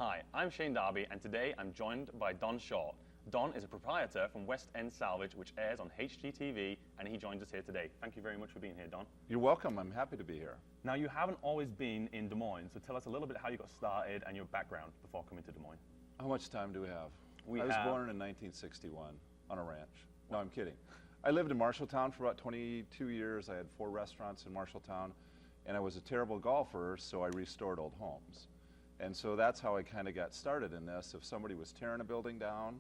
Hi, I'm Shane Darby, and today I'm joined by Don Shaw. Don is a proprietor from End Salvage, which airs on HGTV, and he joins us here today. Thank you very much for being here, Don. You're welcome. I'm happy to be here. Now, you haven't always been in Des Moines, so tell us a little bit how you got started and your background before coming to Des Moines. How much time do we have? I was born in 1961 on a ranch. No, I'm kidding. I lived in Marshalltown for about 22 years. I had 4 restaurants in Marshalltown, and I was a terrible golfer, so I restored old homes. And so that's how I kind of got started in this. If somebody was tearing a building down,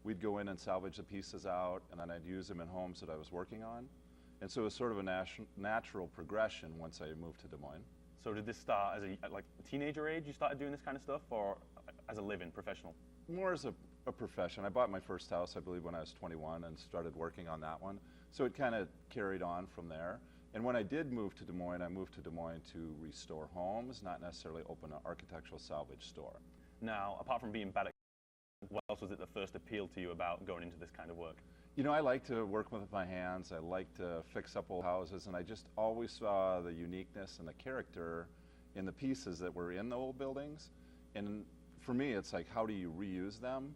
we'd go in and salvage the pieces out, and then I'd use them in homes that I was working on. And so it was sort of a natural progression once I moved to Des Moines. So did this start as a teenager age you started doing this kind of stuff, or as a living, professional? More as a profession. I bought my first house, I believe, when I was 21 and started working on that one. So it kind of carried on from there. And when I did move to Des Moines, I moved to Des Moines to restore homes, not necessarily open an architectural salvage store. Now, apart from being bad at what else was it that first appealed to you about going into this kind of work? You know, I like to work with my hands. I like to fix up old houses, and I just always saw the uniqueness and the character in the pieces that were in the old buildings. And for me, it's like, how do you reuse them?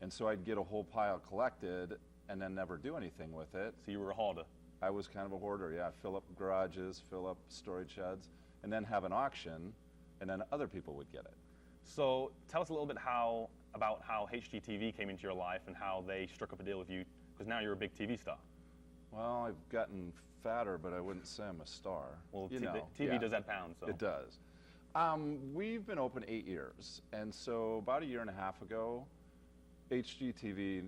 And so I'd get a whole pile collected and then never do anything with it. So you were a hoarder? I was kind of a hoarder, yeah. Fill up garages, fill up storage sheds, and then have an auction, and then other people would get it. So tell us a little bit about how HGTV came into your life and how they struck up a deal with you, because now you're a big TV star. Well, I've gotten fatter, but I wouldn't say I'm a star. Well, TV does add pounds, so. It does. We've been open 8 years, and so about a year and a half ago, HGTV,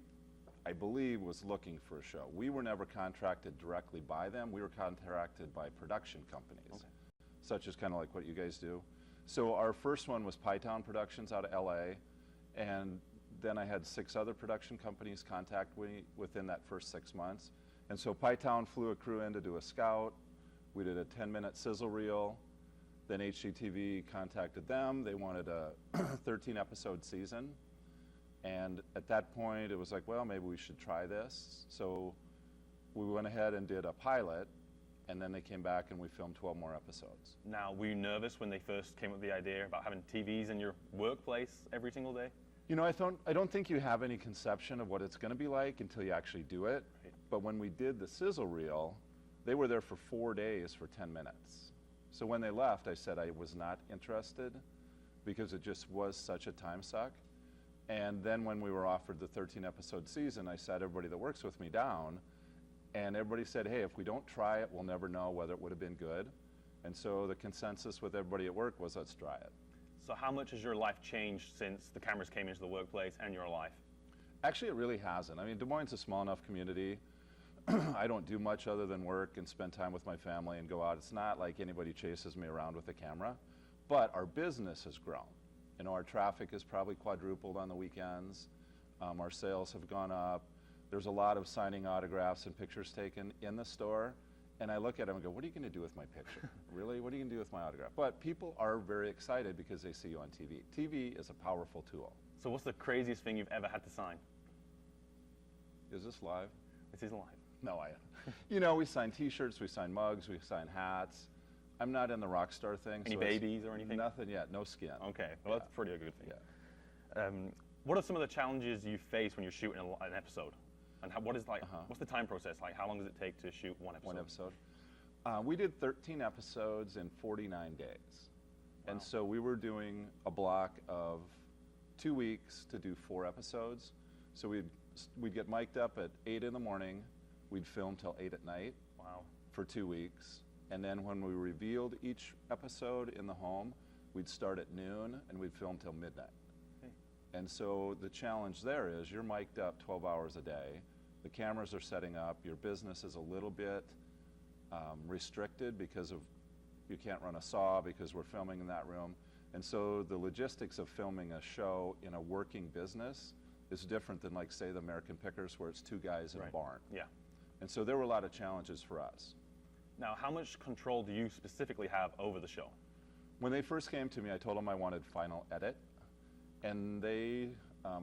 I believe, was looking for a show. We were never contracted directly by them. We were contracted by production companies, such as kind of like what you guys do. So our first one was Pytown Productions out of LA, and then I had 6 other production companies contact me within that first 6 months. And so Pytown flew a crew in to do a scout. We did a 10-minute sizzle reel. Then HGTV contacted them. They wanted a 13-episode season. And at that point, it was like, well, maybe we should try this. So we went ahead and did a pilot, and then they came back and we filmed 12 more episodes. Now, were you nervous when they first came up with the idea about having TVs in your workplace every single day? You know, I don't think you have any conception of what it's going to be like until you actually do it. Right. But when we did the sizzle reel, they were there for 4 days for 10 minutes. So when they left, I said I was not interested because it just was such a time suck. And then when we were offered the 13-episode season, I sat everybody that works with me down, and everybody said, hey, if we don't try it, we'll never know whether it would have been good. And so the consensus with everybody at work was, let's try it. So how much has your life changed since the cameras came into the workplace and your life? Actually, it really hasn't. I mean, Des Moines is a small enough community. I don't do much other than work and spend time with my family and go out. It's not like anybody chases me around with a camera, but our business has grown. You know, our traffic is probably quadrupled on the weekends. Our sales have gone up. There's a lot of signing autographs and pictures taken in the store. And I look at them and go, what are you going to do with my picture? Really? What are you going to do with my autograph? But people are very excited because they see you on TV. TV is a powerful tool. So what's the craziest thing you've ever had to sign? Is this live? This is live. No, you know, we sign T-shirts, we sign mugs, we sign hats. I'm not in the rock star thing. Any babies or anything? Nothing yet. No skin. Okay. Well, that's pretty a good thing. Yeah. What are some of the challenges you face when you're shooting an episode? And what's the time process like? How long does it take to shoot one episode? One episode. We did 13 episodes in 49 days. Wow. And so we were doing a block of 2 weeks to do 4 episodes. So we'd get mic'd up at 8 in the morning. We'd film till 8 at night. Wow. For 2 weeks. And then when we revealed each episode in the home, we'd start at noon and we'd film till midnight. Okay. And so the challenge there is you're mic'd up 12 hours a day. The cameras are setting up. Your business is a little bit restricted because of you can't run a saw because we're filming in that room. And so the logistics of filming a show in a working business is different than, like, say, the American Pickers, where it's 2 guys in a barn. Yeah. And so there were a lot of challenges for us. Now, how much control do you specifically have over the show? When they first came to me, I told them I wanted final edit. And they,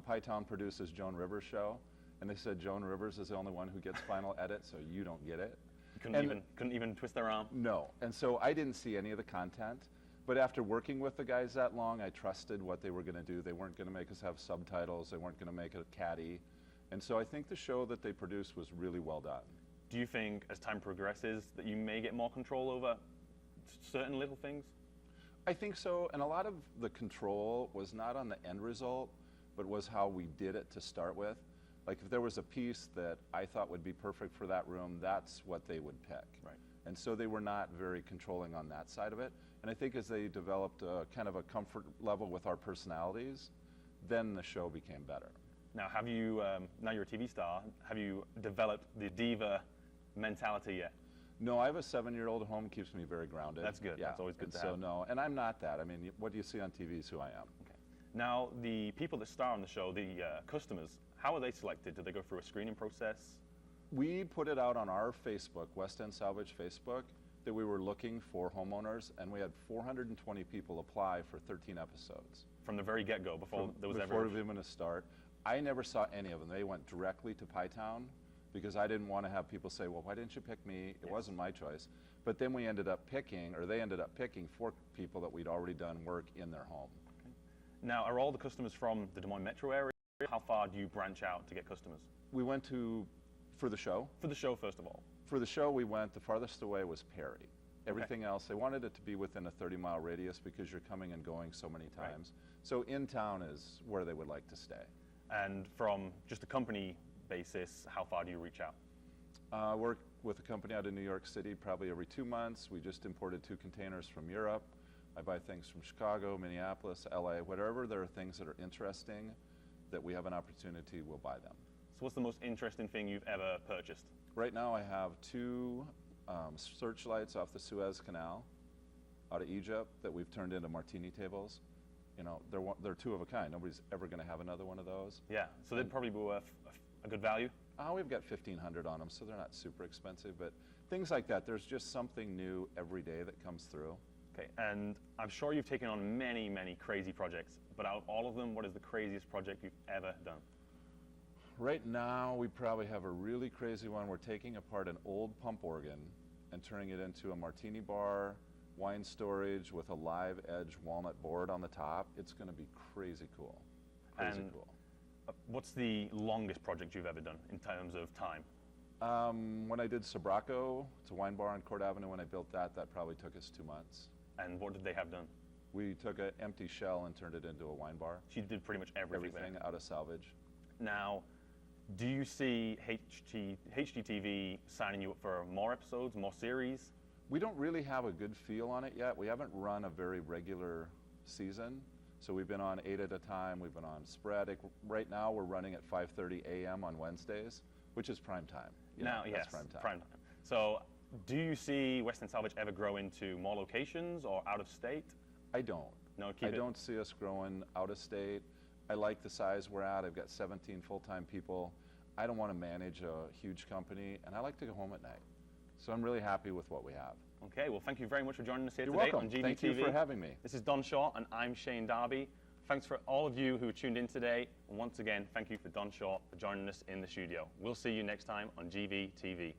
Pytown produces Joan Rivers' show, and they said Joan Rivers is the only one who gets final edit, so you don't get it. You couldn't even twist their arm? No. And so I didn't see any of the content. But after working with the guys that long, I trusted what they were going to do. They weren't going to make us have subtitles. They weren't going to make it catty. And so I think the show that they produced was really well done. Do you think, as time progresses, that you may get more control over certain little things? I think so, and a lot of the control was not on the end result, but was how we did it to start with. Like if there was a piece that I thought would be perfect for that room, that's what they would pick. Right. And so they were not very controlling on that side of it. And I think as they developed kind of a comfort level with our personalities, then the show became better. Now, have you, now you're a TV star, have you developed the diva mentality yet? No, I have a 7-year-old at home, keeps me very grounded. That's good. Yeah. That's always good and to so have. no, and I'm not that. I mean, what you see on TV is who I am. Okay. Now, the people that star on the show, the customers, how are they selected? Do they go through a screening process? We put it out on our Facebook, West End Salvage Facebook, that we were looking for homeowners, and we had 420 people apply for 13 episodes. From the very get-go, before there was before ever... even a start. I never saw any of them. They went directly to Pytown because I didn't want to have people say, well, why didn't you pick me? It wasn't my choice. But then we ended up picking, or they ended up picking 4 people that we'd already done work in their home. Okay. Now, are all the customers from the Des Moines metro area? How far do you branch out to get customers? We went to, for the show. For the show, first of all. For the show, we went, the farthest away was Perry. Everything else, they wanted it to be within a 30-mile radius because you're coming and going so many times. Right. So in town is where they would like to stay. And from just a company basis, how far do you reach out? I work with a company out in New York City probably every 2 months. We just imported 2 containers from Europe. I buy things from Chicago, Minneapolis, LA, whatever there are things that are interesting that we have an opportunity, we'll buy them. So what's the most interesting thing you've ever purchased? Right now I have 2 searchlights off the Suez Canal out of Egypt that we've turned into martini tables. You know, they're 2 of a kind. Nobody's ever going to have another one of those. Yeah, so they'd probably be worth a good value? We've got 1,500 on them, so they're not super expensive, but things like that. There's just something new every day that comes through. Okay, and I'm sure you've taken on many, many crazy projects, but out of all of them, what is the craziest project you've ever done? Right now, we probably have a really crazy one. We're taking apart an old pump organ and turning it into a martini bar, wine storage with a live edge walnut board on the top. It's going to be crazy cool. Crazy cool. What's the longest project you've ever done in terms of time? When I did Sobraco, it's a wine bar on Court Avenue. When I built that, that probably took us 2 months. And what did they have done? We took an empty shell and turned it into a wine bar. So you did pretty much everything out of salvage. Now, do you see HGTV signing you up for more episodes, more series? We don't really have a good feel on it yet. We haven't run a very regular season. So we've been on 8 at a time. We've been on sporadic. Right now, we're running at 5:30 a.m. on Wednesdays, which is prime time. Now, yes, prime time. So do you see West End Salvage ever grow into more locations or out of state? I don't. No, I don't see us growing out of state. I like the size we're at. I've got 17 full-time people. I don't want to manage a huge company, and I like to go home at night. So I'm really happy with what we have. Okay, well, thank you very much for joining us here You're today welcome. on GDTV. Thank you for having me. This is Don Shaw, and I'm Shane Darby. Thanks for all of you who tuned in today. And once again, thank you for Don Shaw for joining us in the studio. We'll see you next time on GVTV.